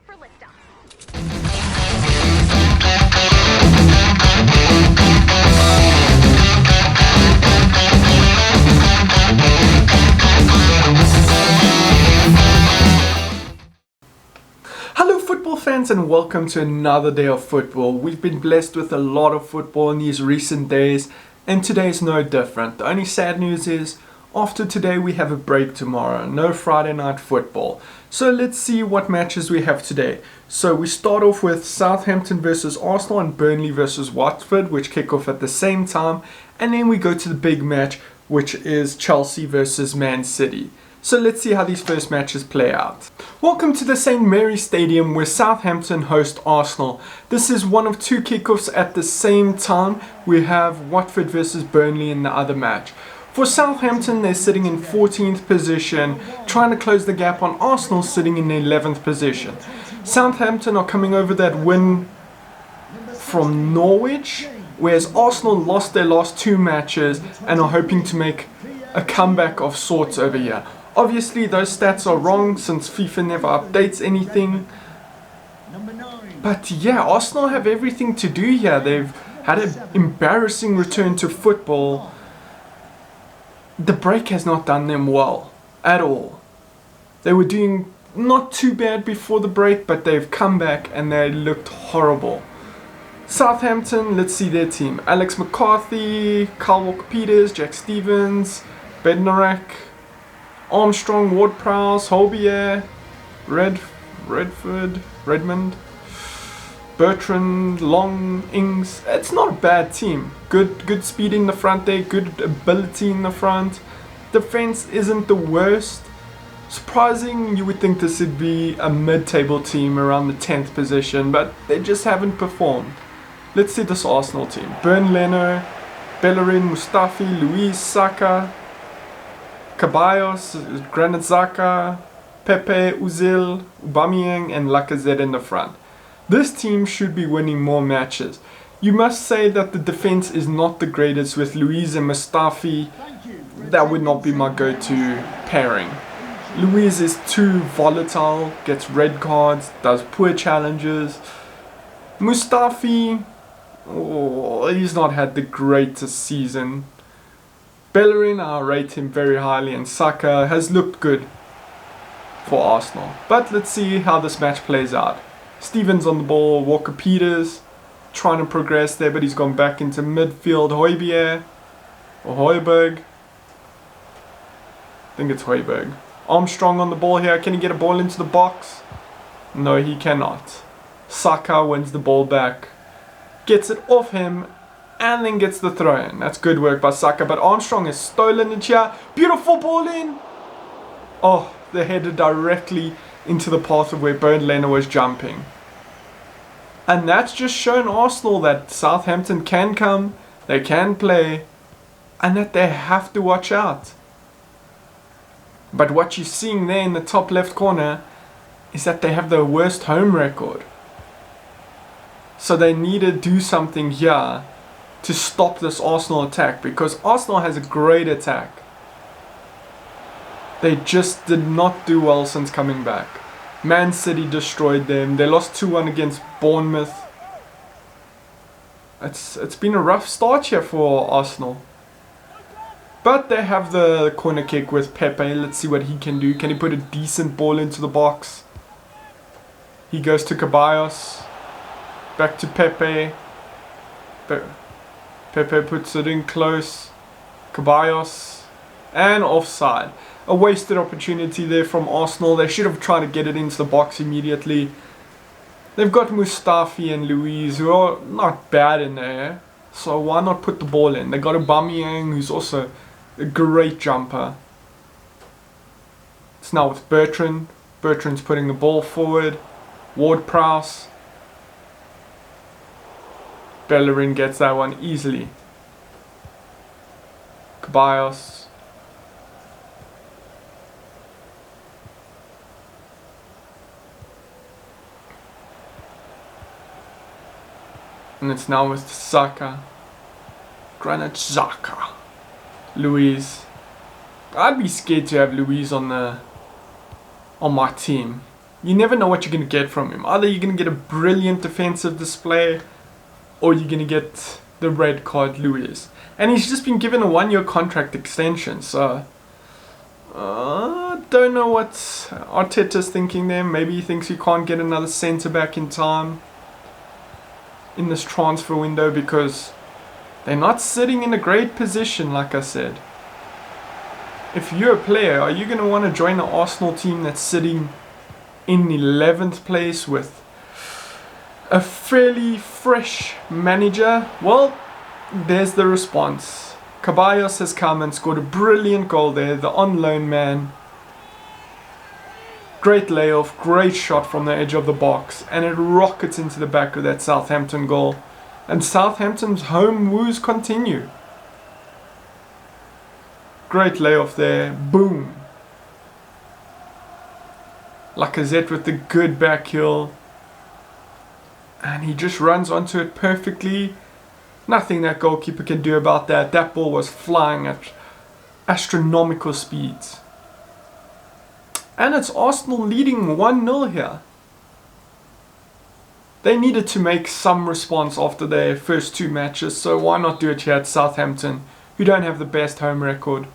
prepare for liftoff. Hello football fans and welcome to another day of football. We've been blessed with a lot of football in these recent days and today is no different. The only sad news is after today we have a break tomorrow, no Friday night football. So let's see what matches we have today. So we start off with Southampton versus Arsenal and Burnley versus Watford, which kick off at the same time, and then we go to the big match, which is Chelsea versus Man City. So let's see how these first matches play out. Welcome to the St. Mary's Stadium where Southampton host Arsenal. This is one of two kickoffs at the same time. We have Watford versus Burnley in the other match. For Southampton, they're sitting in 14th position, trying to close the gap on Arsenal sitting in 11th position. Southampton are coming over that win from Norwich, whereas Arsenal lost their last two matches and are hoping to make a comeback of sorts over here. Obviously those stats are wrong since FIFA never updates anything. But yeah, Arsenal have everything to do here. They've had an embarrassing return to football. The break has not done them well at all. They were doing not too bad before the break, but they've come back and they looked horrible. Southampton, let's see their team. Alex McCarthy, Kyle Walker-Peters, Jack Stevens, Bednarak, Armstrong, Ward-Prowse, Holbier, Redmond, Bertrand, Long, Ings. It's not a bad team. Good speed in the front there, good ability in the front. Defense isn't the worst. Surprising, you would think this would be a mid-table team around the 10th position, but they just haven't performed. Let's see this Arsenal team. Bern Leno, Bellerin, Mustafi, Luis, Saka, Ceballos, Granit Xhaka, Pepe, Ozil, Aubameyang and Lacazette in the front. This team should be winning more matches. You must say that the defense is not the greatest with Luis and Mustafi. That would not be my go-to pairing. Luis is too volatile, gets red cards, does poor challenges. Mustafi, he's not had the greatest season. Bellerin, I rate him very highly, and Saka has looked good for Arsenal. But let's see how this match plays out. Stevens on the ball, Walker-Peters trying to progress there, but he's gone back into midfield. Højbjerg or Højbjerg. I think it's Højbjerg. Armstrong on the ball here. Can he get a ball into the box? No, he cannot. Saka wins the ball back, gets it off him, and then gets the throw in. That's good work by Saka, but Armstrong has stolen it here. Beautiful ball in. Oh, they headed directly into the path of where Bernd Leno was jumping. And that's just shown Arsenal that Southampton can come, they can play, and that they have to watch out. But what you're seeing there in the top left corner is that they have the worst home record. So they need to do something here to stop this Arsenal attack, because Arsenal has a great attack. They just did not do well since coming back. Man City destroyed them. They lost 2-1 against Bournemouth. It's been a rough start here for Arsenal. But they have the corner kick with Pepe. Let's see what he can do. Can he put a decent ball into the box? He goes to Ceballos. Back to Pepe. Pepe puts it in close. Ceballos. And offside. A wasted opportunity there from Arsenal. They should have tried to get it into the box immediately. They've got Mustafi and Luis, who are not bad in there. So why not put the ball in? They got Aubameyang, who's also a great jumper. It's now with Bertrand. Bertrand's putting the ball forward. Ward-Prowse. Bellerin gets that one easily. Ceballos. And it's now with Saka. Granit Xhaka. Luis. I'd be scared to have Luis on my team. You never know what you're going to get from him. Either you're going to get a brilliant defensive display, or you're going to get the red card Luis. And he's just been given a 1-year contract extension, so don't know what Arteta's thinking there. Maybe he thinks he can't get another centre back in time in this transfer window, because they're not sitting in a great position, like I said. If you're a player, are you going to want to join an Arsenal team that's sitting in 11th place with a fairly fresh manager? Well, there's the response. Ceballos has come and scored a brilliant goal there, the on loan man. Great layoff, great shot from the edge of the box, and it rockets into the back of that Southampton goal. And Southampton's home woes continue. Great layoff there, boom. Lacazette with the good back heel. And he just runs onto it perfectly. Nothing that goalkeeper can do about that. That ball was flying at astronomical speeds. And it's Arsenal leading 1-0 here. They needed to make some response after their first 2 matches, so why not do it here at Southampton, who don't have the best home record.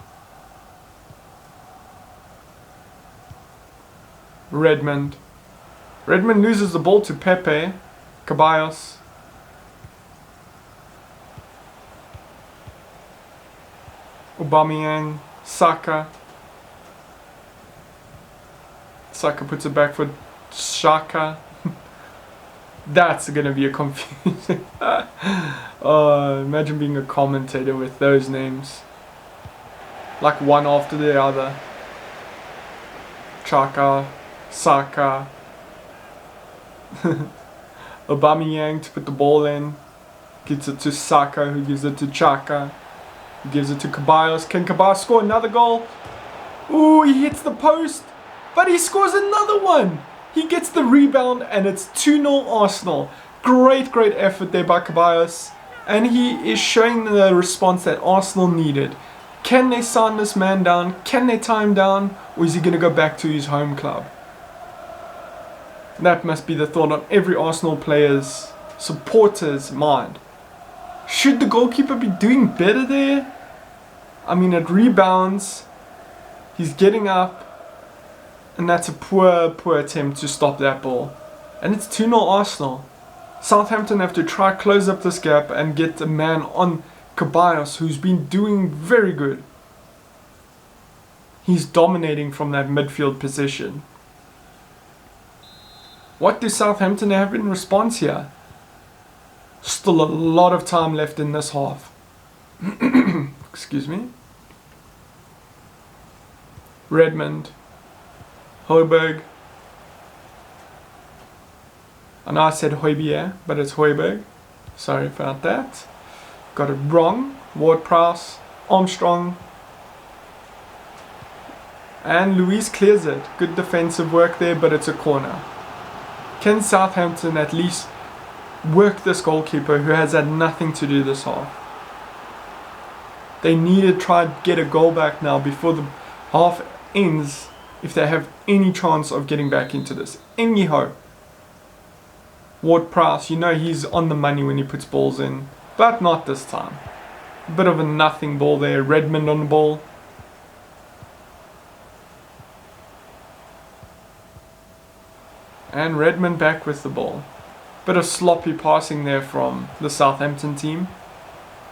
Redmond loses the ball to Pepe. Ceballos. Aubameyang. Saka puts it back for Xhaka. That's gonna be a confusing. Imagine being a commentator with those names, like one after the other. Xhaka, Saka, Aubameyang to put the ball in, gives it to Saka, who gives it to Xhaka, who gives it to Ceballos. Can Ceballos score another goal? Ooh, he hits the post, but he scores another one. He gets the rebound, and it's 2-0 Arsenal. Great effort there by Ceballos, and he is showing the response that Arsenal needed. Can they sign this man down? Can they tie him down? Or is he going to go back to his home club? That must be the thought on every Arsenal player's, supporter's mind. Should the goalkeeper be doing better there? I mean, it rebounds. He's getting up. And that's a poor attempt to stop that ball. And it's 2-0 Arsenal. Southampton have to try close up this gap and get a man on Ceballos, who's been doing very good. He's dominating from that midfield position. What do Southampton have in response here? Still a lot of time left in this half. Excuse me. Redmond. Højbjerg. I know I said Højbjerg, but it's Højbjerg. Sorry about that. Got it wrong. Ward-Prowse, Armstrong. And Luis clears it. Good defensive work there, but it's a corner. Can Southampton at least work this goalkeeper who has had nothing to do this half? They need to try to get a goal back now before the half ends, if they have any chance of getting back into this. Any hope. Ward-Prowse, you know he's on the money when he puts balls in, but not this time. A bit of a nothing ball there. Redmond on the ball. And Redmond back with the ball. Bit of sloppy passing there from the Southampton team.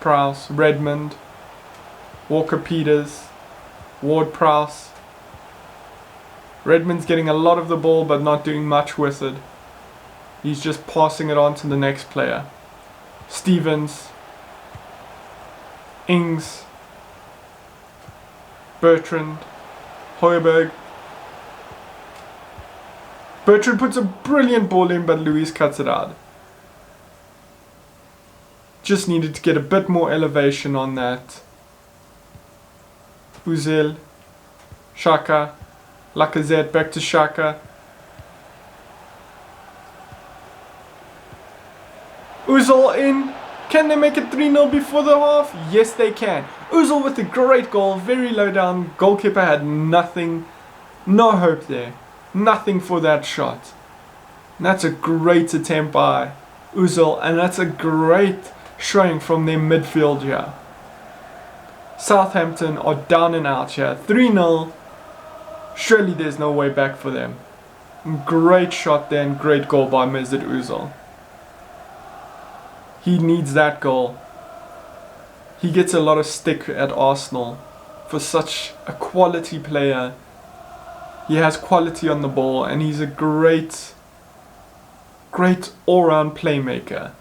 Prowse, Redmond, Walker-Peters, Ward-Prowse. Redmond's getting a lot of the ball but not doing much with it. He's just passing it on to the next player. Stevens, Ings, Bertrand, Højbjerg. Bertrand puts a brilliant ball in, but Luis cuts it out. Just needed to get a bit more elevation on that. Ozil, Xhaka, Lacazette back to Xhaka. Ozil in. Can they make it 3-0 before the half? Yes, they can. Ozil with a great goal, very low down. Goalkeeper had nothing, no hope there. Nothing for that shot. And that's a great attempt by Özil, and that's a great showing from their midfield here. Southampton are down and out here. 3-0. Surely there's no way back for them. Great shot there and great goal by Mesut Özil. He needs that goal. He gets a lot of stick at Arsenal for such a quality player. He has quality on the ball and he's a great all-round playmaker.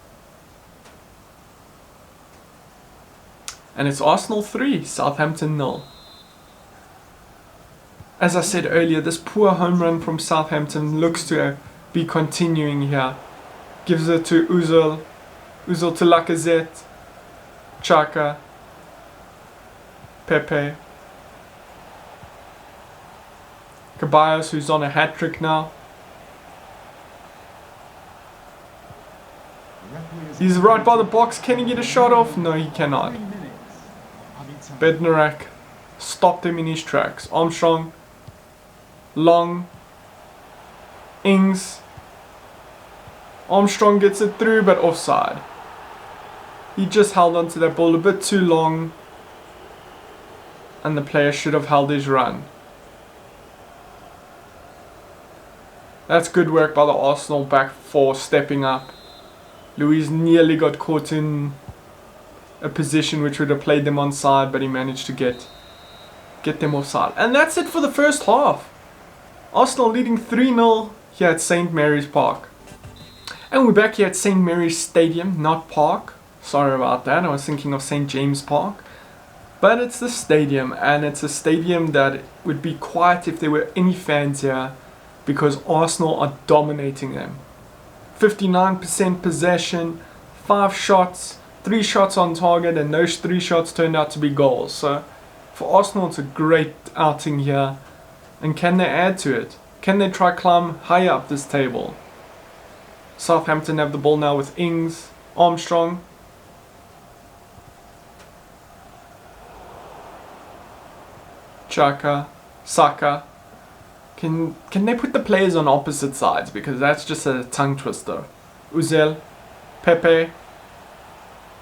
And it's Arsenal 3, Southampton 0. As I said earlier, this poor home run from Southampton looks to be continuing here. Gives it to Özil. Özil to Lacazette. Xhaka. Pepe. Ceballos, who's on a hat-trick now. He's right by the box. Can he get a shot off? No, he cannot. Bednarak stopped him in his tracks. Armstrong. Long. Ings. Armstrong gets it through, but offside. He just held onto that ball a bit too long. And the player should have held his run. That's good work by the Arsenal back four stepping up. Luiz nearly got caught in a position which would have played them onside, but he managed to get them offside. And that's it for the first half. Arsenal leading 3-0 here at St. Mary's Park. And we're back here at St. Mary's Stadium, not Park. Sorry about that, I was thinking of St. James Park. But it's the stadium, and it's a stadium that would be quiet if there were any fans here, because Arsenal are dominating them. 59% possession, 5 shots, 3 shots on target, and those 3 shots turned out to be goals. So for Arsenal it's a great outing here. And can they add to it? Can they try climb higher up this table? Southampton have the ball now with Ings, Armstrong. Xhaka, Saka. Can they put the players on opposite sides? Because that's just a tongue twister. Özil, Pepe,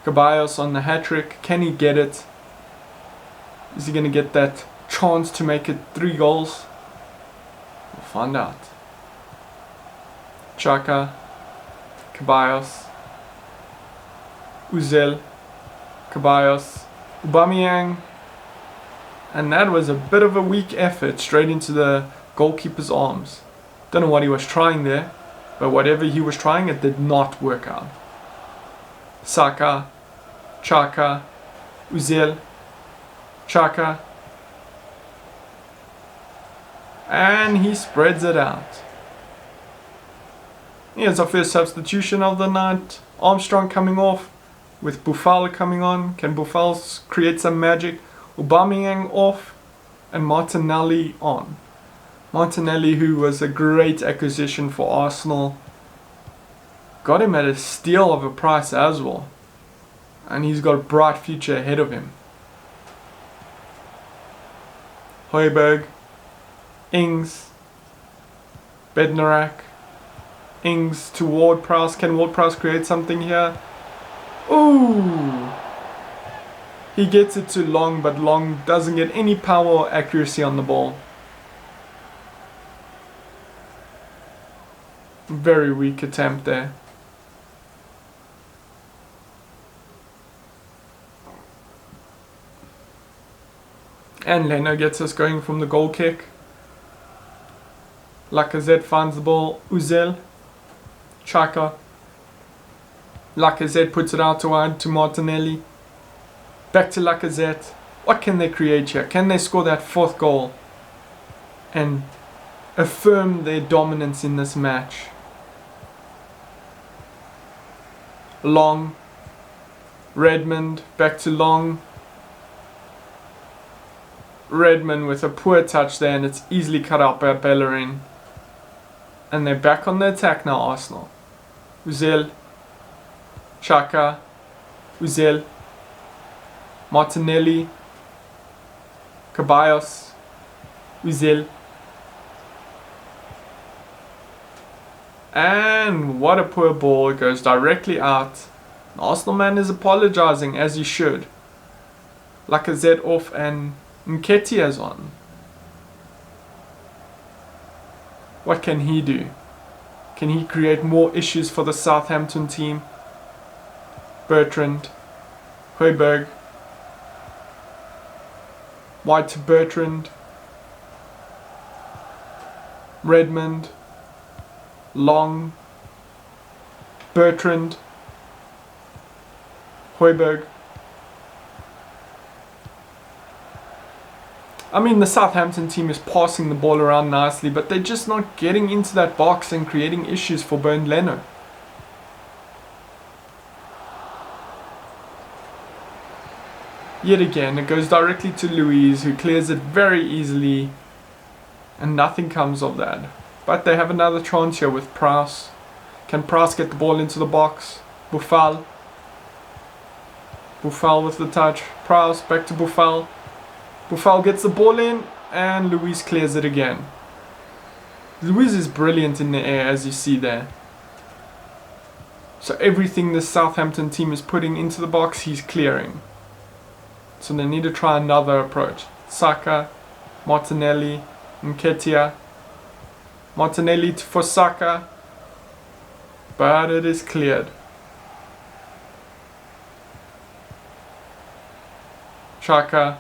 Ceballos on the hat-trick. Can he get it? Is he going to get that chance to make it 3 goals? We'll find out. Xhaka, Ceballos, Özil, Ceballos, Aubameyang. And that was a bit of a weak effort straight into the goalkeeper's arms. Don't know what he was trying there, but whatever he was trying, it did not work out. Saka, Xhaka, Özil, Xhaka, and he spreads it out. Here's our first substitution of the night. Armstrong coming off with Buffal coming on. Can Buffal create some magic? Aubameyang off and Martinelli on. Martinelli, who was a great acquisition for Arsenal, got him at a steal of a price as well, and he's got a bright future ahead of him. Højbjerg, Ings, Bednarak, Ings to Ward-Prowse. Can Ward-Prowse create something here? Ooh! He gets it to Long, but Long doesn't get any power or accuracy on the ball. Very weak attempt there. And Leno gets us going from the goal kick. Lacazette finds the ball. Özil. Xhaka. Lacazette puts it out to wide to Martinelli. Back to Lacazette. What can they create here? Can they score that 4th goal and affirm their dominance in this match? Long. Redmond. Back to Long. Redmond with a poor touch there, and it's easily cut out by Bellerin. And they're back on the attack now, Arsenal. Özil. Xhaka. Özil. Martinelli, Ceballos, Özil, And what a poor ball. It goes directly out. The Arsenal man is apologizing, as he should. Lacazette off and Nketiah's on. What can he do? Can he create more issues for the Southampton team? Bertrand. Højbjerg. Wide to Bertrand. Redmond. Long. Bertrand. Højbjerg. I mean, the Southampton team is passing the ball around nicely, but they're just not getting into that box and creating issues for Bernd Leno. Yet again, it goes directly to Luiz, who clears it very easily, and nothing comes of that. But they have another chance here with Prowse. Can Prowse get the ball into the box? Boufal. Boufal with the touch. Prowse back to Boufal. Boufal gets the ball in, and Luiz clears it again. Luiz is brilliant in the air, as you see there. So everything the Southampton team is putting into the box, he's clearing. So they need to try another approach. Saka, Martinelli, Nketiah. Martinelli for Saka. But it is cleared. Xhaka.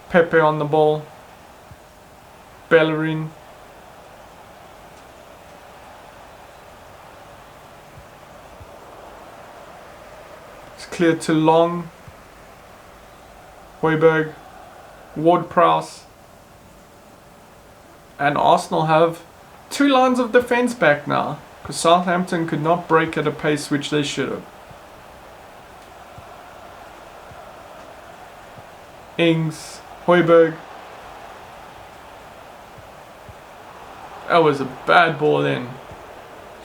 Pepe on the ball. Bellerin. It's cleared to Long. Højbjerg. Ward-Prowse. And Arsenal have two lines of defence back now, because Southampton could not break at a pace which they should have. Ings. Højbjerg. That was a bad ball in.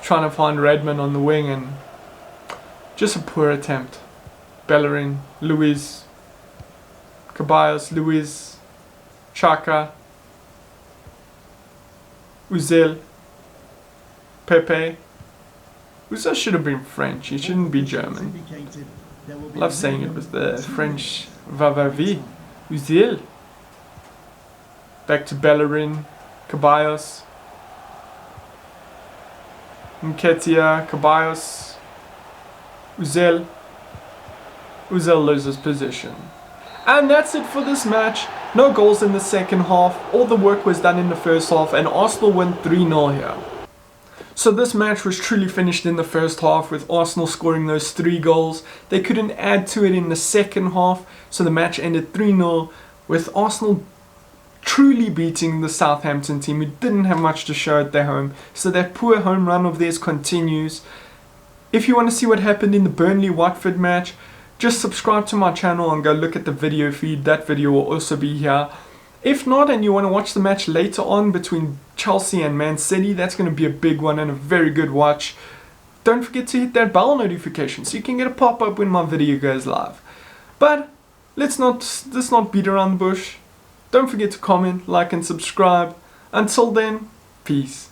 Trying to find Redmond on the wing, and just a poor attempt. Bellerin, Luiz, Caballos, Luiz, Xhaka, Özil, Pepe. Özil should have been French, he shouldn't be German. I love saying it with the French va-va-vie. Özil. Back to Bellerin, Caballos, Nketiah, Caballos, Özil. Özil loses position. And that's it for this match. No goals in the second half. All the work was done in the first half, and Arsenal won 3-0 here. So this match was truly finished in the first half, with Arsenal scoring those 3 goals. They couldn't add to it in the second half, so the match ended 3-0, with Arsenal truly beating the Southampton team, who didn't have much to show at their home. So that poor home run of theirs continues. If you want to see what happened in the Burnley-Watford match, just subscribe to my channel and go look at the video feed. That video will also be here. If not, and you want to watch the match later on between Chelsea and Man City, that's going to be a big one and a very good watch. Don't forget to hit that bell notification so you can get a pop-up when my video goes live. But let's not beat around the bush. Don't forget to comment, like and subscribe. Until then, peace.